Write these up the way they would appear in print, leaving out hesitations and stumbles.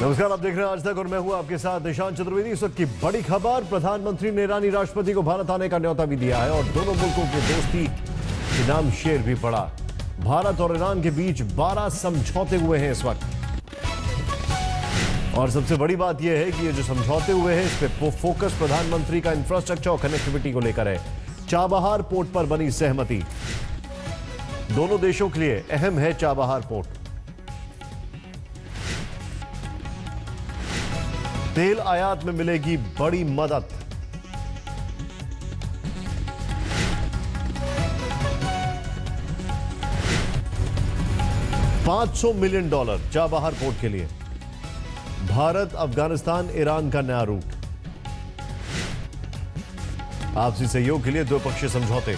नमस्कार, आप देख रहे हैं आज तक और मैं हूं आपके साथ निशांत चतुर्वेदी। इस वक्त की बड़ी खबर, प्रधानमंत्री ने ईरानी राष्ट्रपति को भारत आने का न्योता भी दिया है और दोनों मुल्कों की दोस्ती के नाम शेर भी पड़ा। भारत और ईरान के बीच 12 समझौते हुए हैं इस वक्त, और सबसे बड़ी बात यह है कि ये जो समझौते हुए हैं इस पे फोकस प्रधानमंत्री का इंफ्रास्ट्रक्चर और कनेक्टिविटी को लेकर है। चाबहार पोर्ट पर बनी सहमति, दोनों देशों के लिए अहम है चाबहार पोर्ट। तेल आयात में मिलेगी बड़ी मदद। $500 मिलियन चाबहार पोर्ट के लिए। भारत अफगानिस्तान ईरान का नया रूट। आपसी सहयोग के लिए द्विपक्षीय समझौते।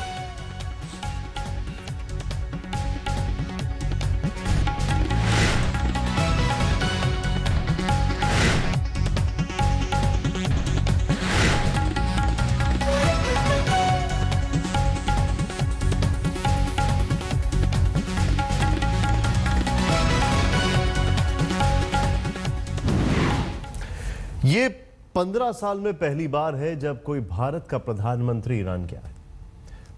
ये 15 साल में पहली बार है जब कोई भारत का प्रधानमंत्री ईरान गया है।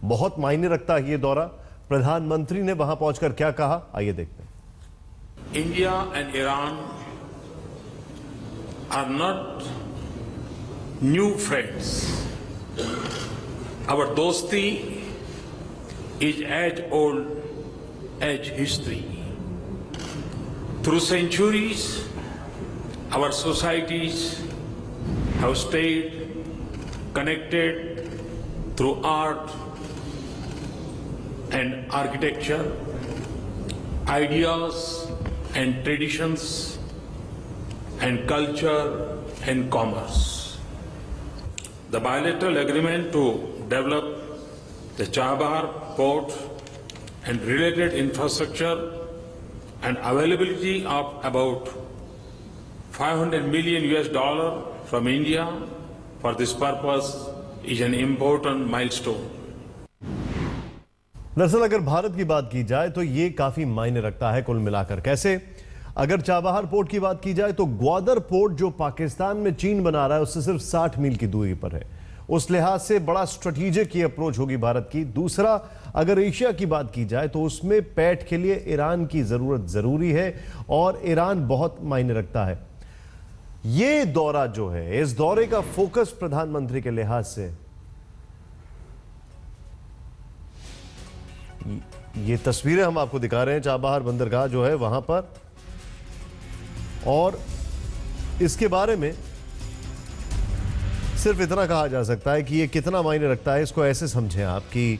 बहुत मायने रखता है ये दौरा। प्रधानमंत्री ने वहां पहुंचकर क्या कहा, आइए देखते हैं। India and Iran are not new friends. Our दोस्ती is as old as history. Through centuries our societies have stayed connected through art and architecture, ideas and traditions, and culture and commerce. The bilateral agreement to develop the Chabahar port and related infrastructure and availability of about $500 million from India for this purpose is an important milestone. दरअसल अगर भारत की बात की जाए तो ये काफी मायने रखता है कुल मिलाकर। कैसे? अगर चाबहार पोर्ट की बात की जाए तो ग्वादर पोर्ट जो पाकिस्तान में चीन बना रहा है उससे सिर्फ 60 मील की दूरी पर है। उस लिहाज से बड़ा स्ट्रेटेजिक ये अप्रोच होगी भारत की। दूसरा, अगर एशिया की बात की जाए तो उसमें पैठ के लिए ईरान की जरूरत जरूरी है और ईरान बहुत मायने रखता है। ये दौरा जो है, इस दौरे का फोकस प्रधानमंत्री के लिहाज से, ये तस्वीरें हम आपको दिखा रहे हैं चाबहार बंदरगाह जो है वहां पर, और इसके बारे में सिर्फ इतना कहा जा सकता है कि ये कितना मायने रखता है। इसको ऐसे समझें आप कि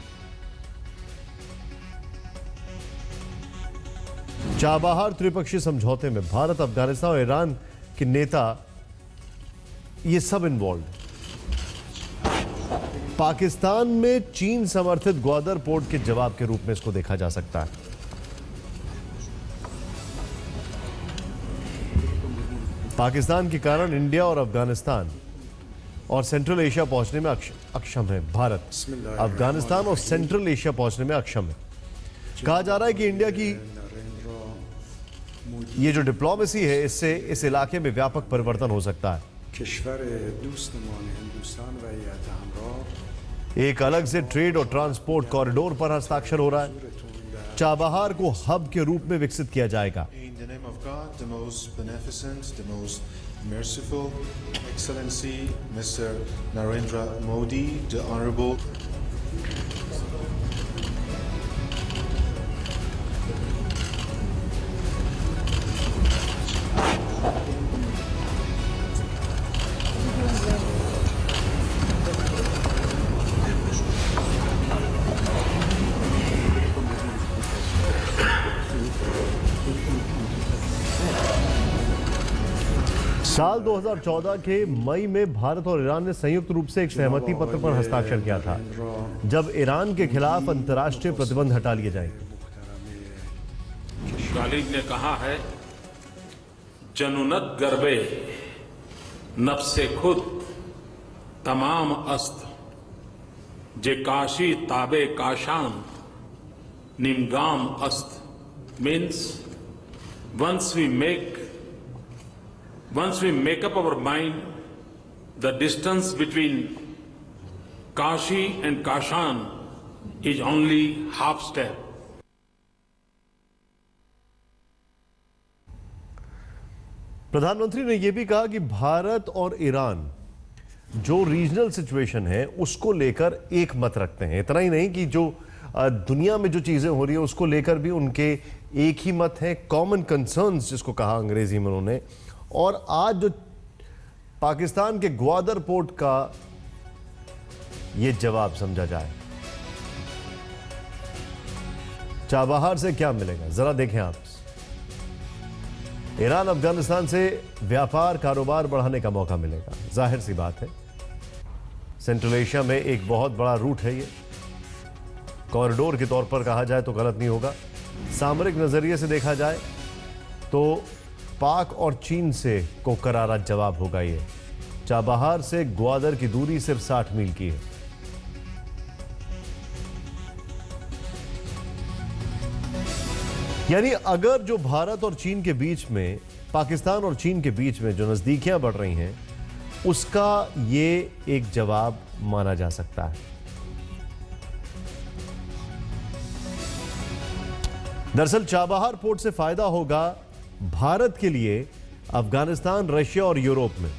चाबहार त्रिपक्षीय समझौते में भारत, अफगानिस्तान और ईरान कि नेता ये सब इन्वॉल्व। पाकिस्तान में चीन समर्थित ग्वादर पोर्ट के जवाब के रूप में इसको देखा जा सकता है। पाकिस्तान के कारण इंडिया और अफगानिस्तान और सेंट्रल एशिया पहुंचने में अक्षम है। भारत अफगानिस्तान और सेंट्रल एशिया पहुंचने में अक्षम है। कहा जा रहा है कि इंडिया की ये जो डिप्लोमेसी है इससे इस इलाके में व्यापक परिवर्तन हो सकता है। एक अलग से ट्रेड और ट्रांसपोर्ट कॉरिडोर पर हस्ताक्षर हो रहा है। चाबहार को हब के रूप में विकसित किया जाएगा। साल 2014 के मई में भारत और ईरान ने संयुक्त रूप से एक सहमति पत्र पर हस्ताक्षर किया था, जब ईरान के खिलाफ अंतर्राष्ट्रीय प्रतिबंध हटा लिए जाएंगे। गालिब ने कहा है, जनुनत गर्बे नफ्से खुद तमाम अस्त जे काशी ताबे Kashan nimgam ast means once we make once we make up our mind, the distance between Kashi and Kashan is only half step. प्रधानमंत्री ने यह भी कहा कि भारत और ईरान जो रीजनल सिचुएशन है उसको लेकर एक मत रखते हैं। इतना ही नहीं कि जो दुनिया में जो चीजें हो रही है उसको लेकर भी उनके एक ही मत है, कॉमन कंसर्न्स जिसको कहा अंग्रेजी में उन्होंने। और आज जो पाकिस्तान के ग्वादर पोर्ट का ये जवाब समझा जाए, चाबहार से क्या मिलेगा जरा देखें आप। ईरान अफगानिस्तान से व्यापार कारोबार बढ़ाने का मौका मिलेगा, जाहिर सी बात है। सेंट्रल एशिया में एक बहुत बड़ा रूट है, ये कॉरिडोर के तौर पर कहा जाए तो गलत नहीं होगा। सामरिक नजरिए से देखा जाए तो पाक और चीन से को करारा जवाब होगा। ये चाबहार से ग्वादर की दूरी सिर्फ 60 मील की है। यानी अगर जो भारत और चीन के बीच में, पाकिस्तान और चीन के बीच में जो नजदीकियां बढ़ रही हैं, उसका ये एक जवाब माना जा सकता है। दरअसल चाबहार पोर्ट से फायदा होगा भारत के लिए अफगानिस्तान, रशिया और यूरोप में।